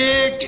1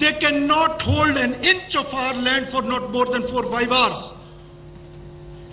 They cannot hold an inch of our land for not more than 4-5 hours.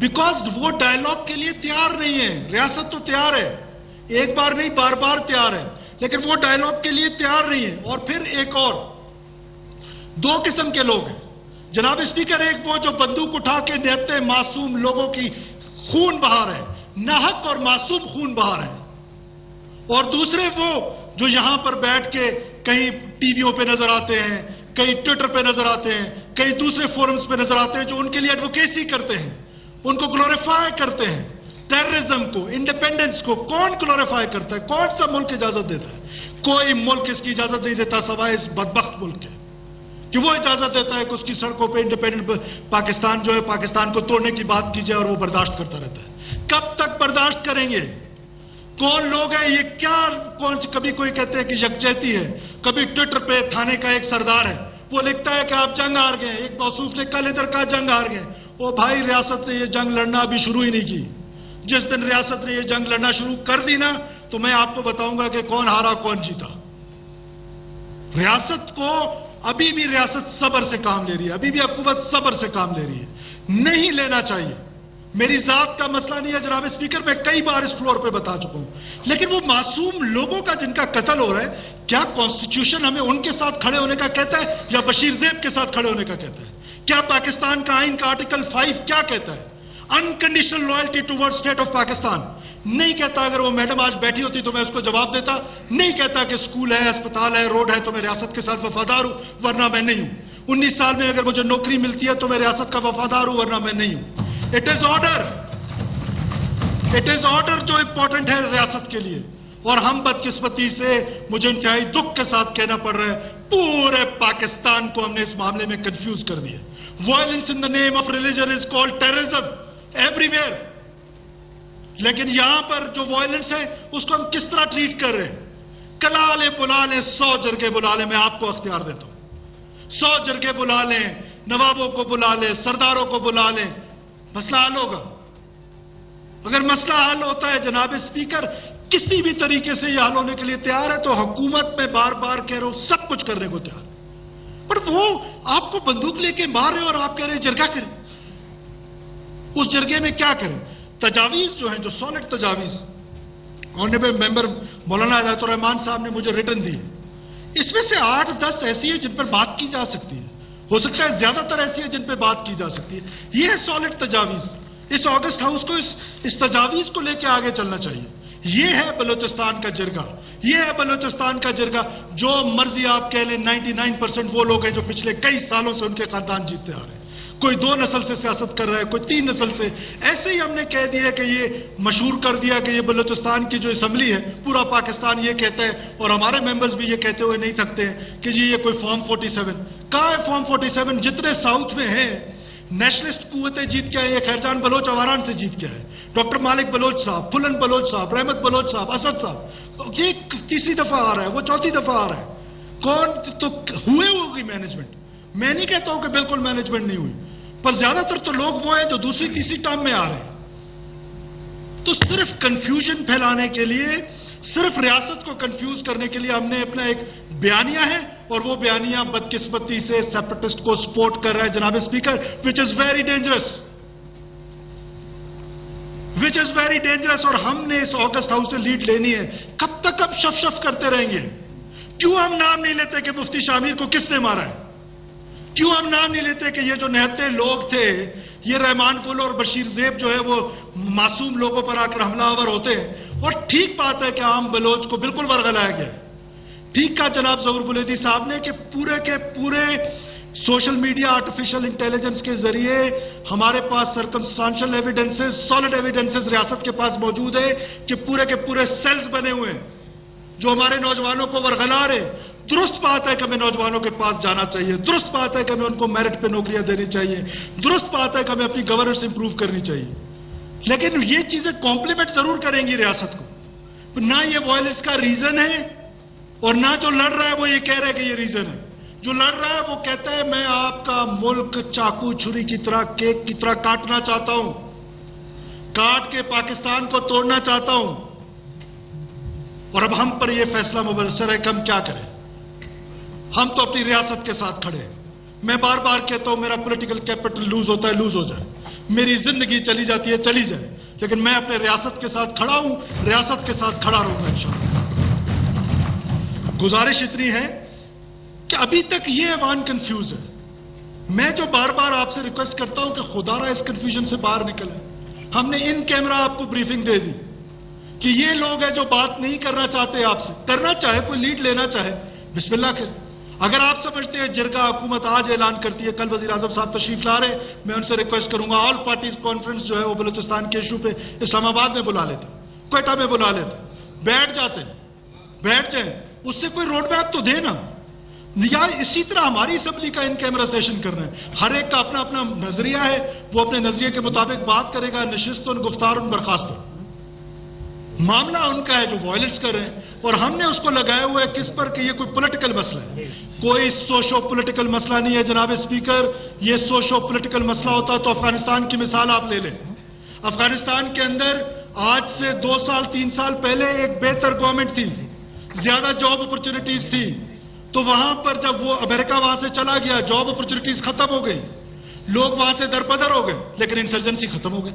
Because وہ dialogue کے لیے تیار نہیں ہے. ریاست تو تیار ہے, ایک بار نہیں بار بار تیار ہے, لیکن وہ ڈائلاگ کے لیے تیار نہیں ہے. اور پھر ایک اور دو قسم کے لوگ ہیں جناب اسپیکر. ایک وہ جو بندوق اٹھا کے نہتے معصوم لوگوں کی خون بہا رہے ہیں, ناحق اور معصوم خون بہا رہے ہیں. اور دوسرے وہ جو یہاں پر بیٹھ کے کہیں ٹی ویوں پہ نظر آتے ہیں, کہیں ٹویٹر پہ نظر آتے ہیں, کہیں دوسرے فورمز پہ نظر آتے ہیں, جو ان کے لیے ایڈوکیسی کرتے ہیں, ان کو گلوریفائی کرتے ہیں. ٹیررزم کو, انڈیپینڈنس کو کون گلوریفائی کرتا ہے؟ کون سا ملک اجازت دیتا ہے؟ کوئی ملک اس کی اجازت نہیں دیتا سوائے اس بدبخت ملک کے, کہ وہ اجازت دیتا ہے کہ اس کی سڑکوں پہ انڈیپینڈنٹ پاکستان جو ہے, پاکستان کو توڑنے کی بات کی جائے اور وہ برداشت کرتا رہتا ہے. کب تک برداشت کریں گے؟ کون لوگ ہیں یہ؟ کیا کبھی کوئی کہتے ہیں کہ یکجہتی ہے, کبھی ٹویٹر پہ تھانے کا ایک سردار ہے, وہ لکھتا ہے کہ آپ جنگ ہار گئے. ایک موصوف نے کل ادھر کہا جنگ ہار گئے. وہ بھائی ریاست نے یہ جنگ لڑنا ابھی شروع ہی نہیں کی. جس دن ریاست نے یہ جنگ لڑنا شروع کر دی نا, تو میں آپ کو بتاؤں گا کہ کون ہارا کون جیتا. ریاست کو ابھی بھی ریاست صبر سے کام لے رہی ہے, ابھی بھی حکومت صبر سے کام لے رہی ہے. نہیں لینا چاہیے. میری ذات کا مسئلہ نہیں ہے جناب اسپیکر, میں کئی بار اس فلور پہ بتا چکا ہوں. لیکن وہ معصوم لوگوں کا جن کا قتل ہو رہا ہے, کیا کانسٹیٹیوشن ہمیں ان کے ساتھ کھڑے ہونے کا کہتا ہے یا بشیر زیب کے ساتھ کھڑے ہونے کا کہتا ہے؟ کیا پاکستان کا آئین کا آرٹیکل 5 کیا کہتا ہے؟ Unconditional loyalty toward state of Pakistan نہیں کہتا. اگر وہ میڈم آج بیٹھی ہوتی تو میں اس کو جواب دیتا. نہیں کہتا کہ اسکول ہے, اسپتال ہے, روڈ ہے تو میں ریاست کے ساتھ وفادار ہوں, ورنہ میں نہیں ہوں. 19 سال میں اگر مجھے نوکری ملتی ہے تو میں ریاست کا وفادار ہوں, ورنہ میں نہیں ہوں. It is order, it is order جو امپورٹنٹ ہے ریاست کے لیے. اور ہم بدقسمتی سے مجھے انتہائی دکھ کے ساتھ کہنا پڑ رہا ہے, پورے پاکستان کو ہم نے اس معاملے میں کنفیوز کر دیا. Violence in the name of religion is called terrorism every where. لیکن یہاں پر جو وائلنس ہے اس کو ہم کس طرح ٹریٹ کر رہے ہیں؟ کلا لیں, بلا لیں, 100 جرگے بلا لیں, میں آپ کو اختیار دیتا ہوں. 100 جرگے بلا لیں, نوابوں کو بلا لیں, سرداروں کو بلا لیں, مسئلہ حل ہوگا. اگر مسئلہ حل ہوتا ہے جناب اسپیکر, کسی بھی طریقے سے یہ حل ہونے کے لیے تیار ہے, تو حکومت میں بار بار کہہ رہا ہوں سب کچھ کرنے کو تیار. پر وہ آپ کو بندوق لے کے مار رہے اور آپ کہہ رہے ہیں جرگہ کریں. اس جرگے میں کیا کریں؟ تجاویز جو ہیں, جو سالڈ تجاویز آنریبل ممبر مولانا ہدایت الرحمان صاحب نے مجھے ریٹن دی, اس میں سے 8-10 ایسی ہے جن پر بات کی جا سکتی ہے. ہو سکتا ہے زیادہ تر ایسی ہے جن پہ بات کی جا سکتی ہے. یہ ہے سالڈ تجاویز. اس آگسٹ ہاؤس کو اس تجاویز کو لے کے آگے چلنا چاہیے. یہ ہے بلوچستان کا جرگہ, یہ ہے بلوچستان کا جرگہ. جو مرضی آپ کہہ لیں, 99% وہ لوگ ہیں جو پچھلے کئی سالوں سے ان کے خاندان جیتتے آ رہے ہیں. کوئی 2 نسل سے سیاست کر رہا ہے, کوئی 3 نسل سے. ایسے ہی ہم نے کہہ دیا کہ یہ مشہور کر دیا کہ یہ بلوچستان کی جو اسمبلی ہے, پورا پاکستان یہ کہتا ہے, اور ہمارے ممبرز بھی یہ کہتے ہوئے نہیں تھکتے ہیں کہ جی یہ کوئی فارم 47. کہاں ہے فارم 47؟ جتنے ساؤتھ میں ہیں نیشنلسٹ قوتیں جیت کے آئے ہیں. خیرجان بلوچ اواران سے جیت کے آئے, ڈاکٹر مالک بلوچ صاحب, پھلن بلوچ صاحب, رحمت بلوچ صاحب, اسد صاحب. یہ تیسری دفعہ آ رہا ہے, وہ چوتھی دفعہ آ رہا ہے. کون تو ہوئے ہوگی مینجمنٹ. میں نہیں کہتا ہوں کہ بالکل مینجمنٹ نہیں ہوئی, پر زیادہ تر تو لوگ وہ ہیں جو دوسری تیسری ٹرم میں آ رہے ہیں. تو صرف کنفیوژن پھیلانے کے لیے, صرف ریاست کو کنفیوز کرنے کے لیے ہم نے اپنا ایک بیانیہ ہے, اور وہ بیانیہ بدقسمتی سے سیپریٹسٹ کو سپورٹ کر رہا ہے جناب speaker, which is very dangerous, which is very dangerous. اور ہم نے اس آگسٹ ہاؤس سے لیڈ لینی ہے. کب تک ہم شف شف کرتے رہیں گے؟ کیوں ہم نام نہیں لیتے کہ مفتی شامیر کو کس نے مارا ہے؟ کیوں ہم نام نہیں لیتے کہ یہ جو نہتے لوگ تھے, یہ رحمان پول اور بشیر زیب جو ہے وہ معصوم لوگوں پر آ کر حملہ آور ہوتے ہیں؟ اور ٹھیک بات ہے کہ عام بلوچ کو بالکل ورغلایا گیا. ٹھیک کہا جناب ظہور بلیدی صاحب نے کہ پورے کے پورے سوشل میڈیا, آرٹیفیشل انٹیلیجنس کے ذریعے ہمارے پاس سرکمسٹانشل ایویڈنسز, سالڈ ایویڈنسز ریاست کے پاس موجود ہے کہ پورے کے پورے سیلز بنے ہوئے ہیں جو ہمارے نوجوانوں کو ورغلا رہے. درست بات ہے کہ ہمیں نوجوانوں کے پاس جانا چاہیے, درست بات ہے کہ ہمیں ان کو میرٹ پہ نوکریاں دینی چاہیے, درست بات ہے کہ ہمیں اپنی گورننس امپروو کرنی چاہیے. لیکن یہ چیزیں کمپلیمنٹ ضرور کریں گی ریاست کو. نہ یہ وائلنس کا ریزن ہے, اور نہ جو لڑ رہا ہے وہ یہ کہہ رہا ہے کہ یہ ریزن ہے. جو لڑ رہا ہے وہ کہتا ہے میں آپ کا ملک چاقو چھری کی طرح, کیک کی طرح کاٹنا چاہتا ہوں, کاٹ کے پاکستان کو توڑنا چاہتا ہوں. اور اب ہم پر یہ فیصلہ مبنصر ہے کہ ہم کیا کریں. ہم تو اپنی ریاست کے ساتھ کھڑے ہیں, میں بار بار کہتا ہوں میرا پولیٹیکل کیپٹل لوز ہوتا ہے، لوز ہو جائے، میری زندگی چلی جاتی ہے، چلی جائے، لیکن میں اپنے ریاست کے ساتھ کھڑا ہوں، ریاست کے ساتھ کھڑا رہوں گا انشاءاللہ۔ گزارش اتنی ہے کہ ابھی تک یہ ایوان کنفیوز ہے۔ میں جو بار بار آپ سے ریکویسٹ کرتا ہوں کہ خدا را اس کنفیوژن سے باہر نکلیں۔ ہم نے ان کیمرہ آپ کو بریفنگ دے دی کہ یہ لوگ ہیں جو بات نہیں کرنا چاہتے آپ سے، کرنا چاہے کوئی لیڈ لینا چاہے بسم اللہ کریں۔ اگر آپ سمجھتے ہیں جرگہ حکومت آج اعلان کرتی ہے، کل وزیر اعظم صاحب تشریف لا رہے، میں ان سے ریکویسٹ کروں گا آل پارٹیز کانفرنس جو ہے وہ بلوچستان کے ایشو پہ اسلام آباد میں بلا لیتے، کوئٹہ میں بلا لیتے، بیٹھ جاتے، بیٹھ جائیں، اس سے کوئی روڈ میپ تو دے نا۔ یا اسی طرح ہماری اسمبلی کا ان کیمرہ سیشن کرنا ہے، ہر ایک کا اپنا اپنا نظریہ ہے، وہ اپنے نظریے کے مطابق بات کرے گا، نشستن گفتارن برخاست، معاملہ ان کا ہے جو وائلنس کر رہے ہیں، اور ہم نے اس کو لگایا ہوا ہے کس پر کہ یہ کوئی پولیٹیکل مسئلہ ہے۔ کوئی سوشو پولیٹیکل مسئلہ نہیں ہے جناب اسپیکر، یہ سوشو پولیٹیکل مسئلہ ہوتا تو افغانستان کی مثال آپ لے لیں۔ افغانستان کے اندر آج سے 2 سال 3 سال پہلے ایک بہتر گورنمنٹ تھی، زیادہ جاب اپرچونٹیز تھی، تو وہاں پر جب وہ امریکہ وہاں سے چلا گیا، جاب اپرچونٹیز ختم ہو گئی، لوگ وہاں سے درپدر ہو گئے، لیکن انسرجنسی ختم ہو گئی۔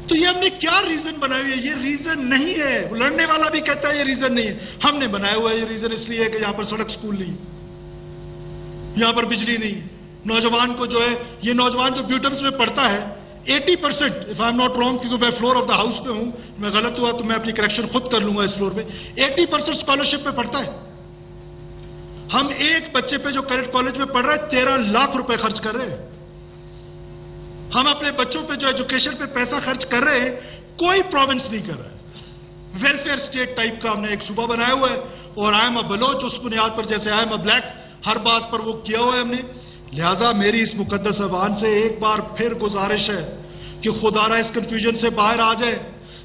تو یہ ہم نے کیا ریزن بنایا ہوئے؟ یہ ریزن نہیں ہے، لڑنے والا بھی کہتا ہے یہ ریزن نہیں ہے، ہم نے بنایا ہوا ہے یہ ریزن اس لیے کہ یہاں پر سڑک سکول نہیں، یہاں پر بجلی نہیں، نوجوان کو جو ہے، یہ نوجوان جو بیوٹمس میں پڑھتا ہے 80%، if I'm not wrong، کیونکہ میں فلور آف دا ہاؤس پہ ہوں، میں غلط ہوا تو میں اپنی کریکشن خود کر لوں گا اس فلور پہ، 80% اسکالرشپ پہ پڑھتا ہے۔ ہم ایک بچے پہ جو کریڈٹ کالج میں پڑھ رہا ہے 13 لاکھ روپے خرچ کر رہے ہیں۔ ہم اپنے بچوں پہ جو ایجوکیشن پہ پیسہ خرچ کر رہے ہیں، کوئی پروونس نہیں کر رہا ہے۔ ویلفیئر اسٹیٹ ٹائپ کا ہم نے ایک صوبہ بنایا ہوا ہے، اور آئی ایم اے بلوچ اس بنیاد پر، جیسے آئی ایم اے بلیک، ہر بات پر وہ کیا ہوا ہے ہم نے۔ لہٰذا میری اس مقدس ایوان سے ایک بار پھر گزارش ہے کہ خدا را اس کنفیوژن سے باہر آ جائے۔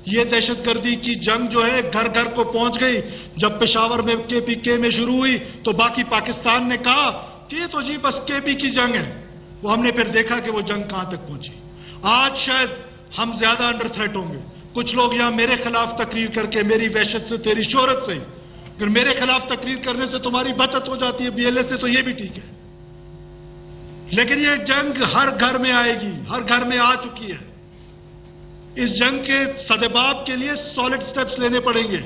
یہ دہشت گردی کی جنگ جو ہے گھر گھر کو پہنچ گئی۔ جب پشاور میں KPK میں شروع ہوئی تو باقی پاکستان نے کہا کہ یہ تو جی بس KP کی جنگ ہے، وہ ہم نے پھر دیکھا کہ وہ جنگ کہاں تک پہنچی۔ آج شاید ہم زیادہ انڈر تھریٹ ہوں گے، کچھ لوگ یہاں میرے خلاف تقریر کر کے، میری وحشت سے، تیری شہرت سے، اگر میرے خلاف تقریر کرنے سے تمہاری بچت ہو جاتی ہے BLA سے تو یہ بھی ٹھیک ہے، لیکن یہ جنگ ہر گھر میں آئے گی، ہر گھر میں آ چکی ہے۔ اس جنگ کے سدباب کے لیے سالڈ سٹیپس لینے پڑیں گے۔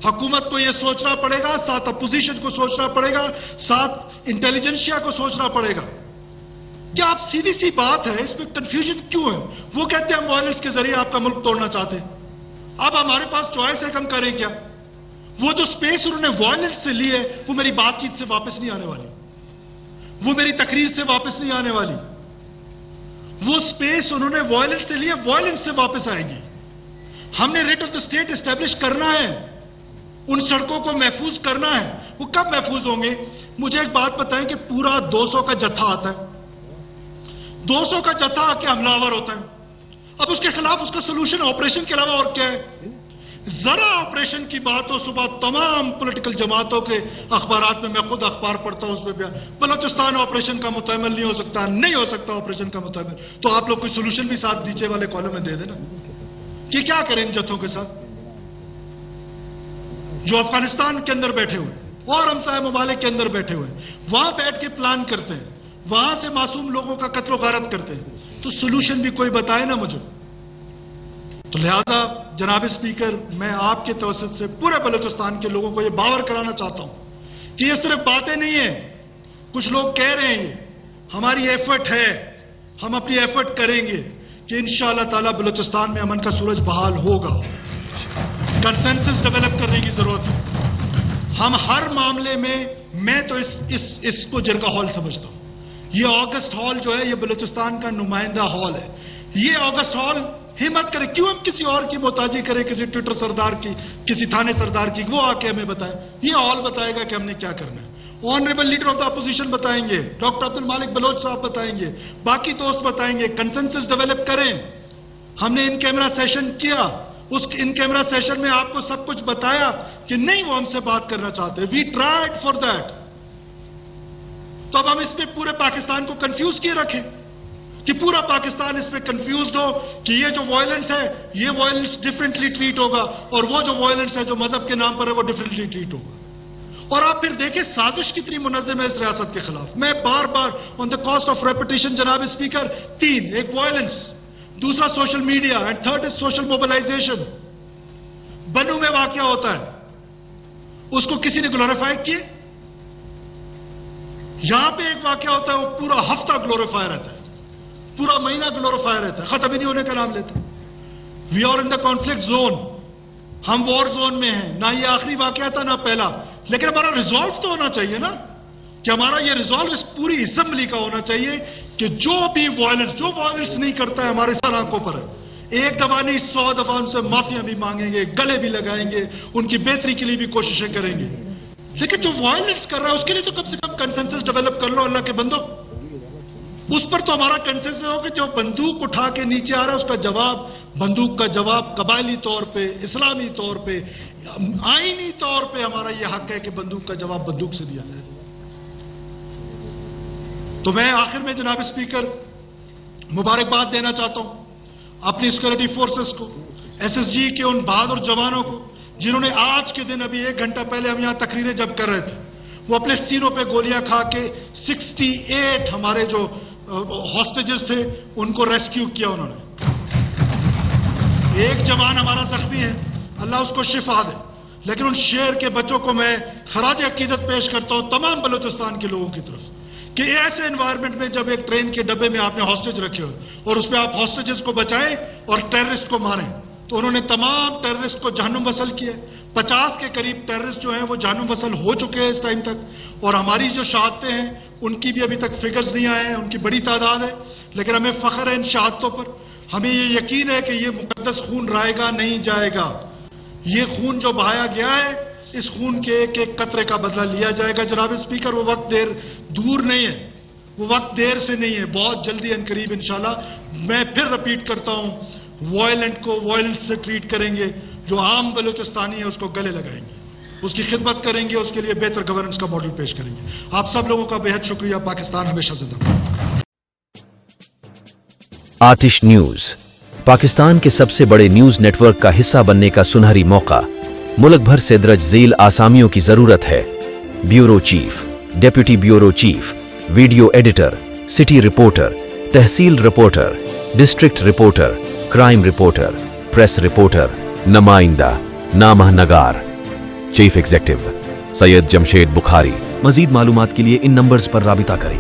حکومت کو یہ سوچنا پڑے گا، ساتھ اپوزیشن کو سوچنا پڑے گا، ساتھ انٹیلیجنسیا کو سوچنا پڑے گا۔ کیا آپ سیدھی سی بات ہے، اس میں کنفیوژن کیوں ہے؟ وہ کہتے ہیں ہم وائلنس کے ذریعے آپ کا ملک توڑنا چاہتے ہیں۔ اب ہمارے پاس چوائس ہے کہ ہم کریں کیا؟ وہ جو سپیس انہوں نے وائلنس سے لی ہے وہ میری بات چیت سے واپس نہیں آنے والی، وہ میری تقریر سے واپس نہیں آنے والی۔ وہ سپیس انہوں نے وائلنس سے لی ہے، وائلنس سے واپس آئے گی۔ ہم نے rate of the state establish کرنا ہے، ان سڑکوں کو محفوظ کرنا ہے۔ وہ کب محفوظ ہوں گے؟ مجھے ایک بات بتائیں کہ پورا 200 کا جتھا آتا ہے، 200 کا جتھا آ کے حملہ آور ہوتا ہے، اب اس کے خلاف اس کا سلوشن آپریشن کے علاوہ اور کیا ہے؟ ذرا آپریشن کی بات ہو، صبح تمام پولیٹیکل جماعتوں کے اخبارات میں خود اخبار پڑھتا ہوں، اس میں بیان بلوچستان آپریشن کا متعمل نہیں ہو سکتا، نہیں ہو سکتا آپریشن کا متعمل، تو آپ لوگ کوئی سولوشن بھی ساتھ نیچے والے کالم میں دے دینا کہ کیا کریں ان جتھوں کے ساتھ جو افغانستان کے اندر بیٹھے ہوئے اور ہمسائے ممالک کے اندر بیٹھے ہوئے، وہاں بیٹھ کے پلان کرتے ہیں، وہاں سے معصوم لوگوں کا قتل و غارت کرتے ہیں، تو سولوشن بھی کوئی بتائے نا مجھے۔ تو لہذا جناب اسپیکر، میں آپ کے توسط سے پورے بلوچستان کے لوگوں کو یہ باور کرانا چاہتا ہوں کہ یہ صرف باتیں نہیں ہیں۔ کچھ لوگ کہہ رہے ہیں ہماری ایفرٹ ہے، ہم اپنی ایفرٹ کریں گے کہ انشاءاللہ تعالی بلوچستان میں امن کا سورج بحال ہوگا۔ کنسنسس ڈیولپ کرنے کی ضرورت ہے۔ ہم ہر معاملے میں تو اس کو جرگہ ہال سمجھتا ہوں۔ یہ آگسٹ ہال جو ہے یہ بلوچستان کا نمائندہ ہال ہے۔ یہ آگسٹ ہال ہمت کرے، کیوں ہم کسی اور کی محتاجی کریں، کسی ٹویٹر سردار کی، کسی تھانے سردار کی، وہ آ کے ہمیں بتائے۔ یہ ہال بتائے گا کہ ہم نے کیا کرنا ہے۔ Honourable leader of the opposition بتائیں گے، ڈاکٹر عبد المالک بلوچ صاحب بتائیں گے، باقی دوست بتائیں گے۔ کنسنسس ڈیولپ کریں۔ ہم نے ان کیمرہ سیشن کیا، اس ان کیمرہ سیشن میں آپ کو سب کچھ بتایا کہ نہیں وہ ہم سے بات کرنا چاہتے، وی ٹرائیڈ فار دیٹ۔ تو اب ہم اس پہ پورے پاکستان کو کنفیوز کیے رکھیں کہ پورا پاکستان اس پہ کنفیوزڈ ہو کہ یہ جو وائلنس ہے یہ وائلنس ڈفرینٹلی ٹریٹ ہوگا، اور وہ جو وائلنس ہے جو مذہب کے نام پر ہے وہ ڈفرینٹلی ٹریٹ ہوگا۔ اور آپ پھر دیکھیں سازش کتنی منظم ہے اس ریاست کے خلاف. میں بار بار on the cost of repetition جناب اسپیکر 3, ایک وائلنس, دوسرا social media, and third is social mobilisation. Bannu میں واقعہ ہوتا ہے, اس کو کسی نے گلوریفائی کیے. یہاں پہ ایک واقعہ ہوتا ہے, وہ پورا ہفتہ گلوریفائی رہتا ہے, پورا مہینہ گلوریفائی رہتا ہے, ختم ہی نہیں ہونے کا نام لیتا. We are in the conflict zone, ہم وار زون میں ہیں. نہ یہ آخری واقعہ تھا نہ پہلا, لیکن ہمارا ریزالو تو ہونا چاہیے نا, کہ ہمارا یہ ریزالو اس پوری اسمبلی کا ہونا چاہیے کہ جو بھی وائلنس نہیں کرتا ہے ہمارے سر آنکھوں پر ہے. ایک دفعہ نہیں 100 دفعہ ان سے معافیاں بھی مانگیں گے, گلے بھی لگائیں گے, ان کی بہتری کے لیے بھی کوششیں کریں گے. لیکن جو وائلنس کر رہا ہے اس کے لیے تو کم سے کم کنسنسس ڈیولپ کر لو اللہ کے بندو. اس پر تو ہمارا کنسنسس ہو کہ جو بندوق اٹھا کے نیچے آ رہا ہے اس کا جواب, بندوق کا جواب قبائلی طور پہ, اسلامی طور پہ, آئینی طور پہ ہمارا یہ حق ہے کہ بندوق کا جواب بندوق سے دیا جائے. تو میں آخر میں جناب اسپیکر مبارکباد دینا چاہتا ہوں اپنی سیکورٹی فورسز کو, ایس ایس جی کے ان بہادر جوانوں کو جنہوں نے آج کے دن, ابھی 1 گھنٹہ پہلے ہم یہاں تقریریں جب کر رہے تھے, وہ اپنے سینوں پہ گولیاں کھا کے 68 ہمارے جو ہاسٹیجز تھے ان کو ریسکیو کیا انہوں نے. ایک جوان ہمارا زخمی ہے, اللہ اس کو شفا دے, لیکن ان شہر کے بچوں کو میں خراج عقیدت پیش کرتا ہوں تمام بلوچستان کے لوگوں کی طرف کہ ایسے انوائرمنٹ میں جب ایک ٹرین کے ڈبے میں آپ نے ہاسٹیج رکھے ہو اور اس پہ آپ ہاسٹیجز کو بچائیں اور ٹیررسٹ کو ماریں, تو انہوں نے تمام ٹیررسٹ کو جہنم وصل کیا. 50 کے قریب ٹیررسٹ جو ہیں وہ جہنم وصل ہو چکے ہیں اس ٹائم تک, اور ہماری جو شہادتیں ہیں ان کی بھی ابھی تک فگرز نہیں آئے ہیں, ان کی بڑی تعداد ہے, لیکن ہمیں فخر ہے ان شہادتوں پر. ہمیں یہ یقین ہے کہ یہ مقدس خون رائے گا نہیں جائے گا. یہ خون جو بہایا گیا ہے اس خون کے ایک ایک قطرے کا بدلہ لیا جائے گا. جناب اسپیکر وہ وقت دور نہیں ہے, وہ وقت دیر سے نہیں ہے, بہت جلدی ان قریب انشاءاللہ. میں پھر رپیٹ کرتا ہوں, وائلنٹ کو وائلنٹ سے ٹریٹ کریں گے, جو عام بلوچستانی ہے اس کو گلے لگائیں گے, اس کی خدمت کریں گے, اس کے لیے بہتر گورننس کا ماڈل پیش کریں گے. آپ سب لوگوں کا بہت شکریہ. پاکستان ہمیشہ زندہ باد. آتش نیوز پاکستان کے سب سے بڑے نیوز نیٹ ورک کا حصہ بننے کا سنہری موقع. ملک بھر سے درج ذیل آسامیوں کی ضرورت ہے. Bureau chief, deputy bureau chief, video editor, city reporter, تحصیل reporter, district reporter, crime reporter, press reporter, نمائندہ, نامہ نگار. Chief executive Syed Jamshed Bukhari. مزید معلومات کے لیے ان نمبرز پر رابطہ کریں.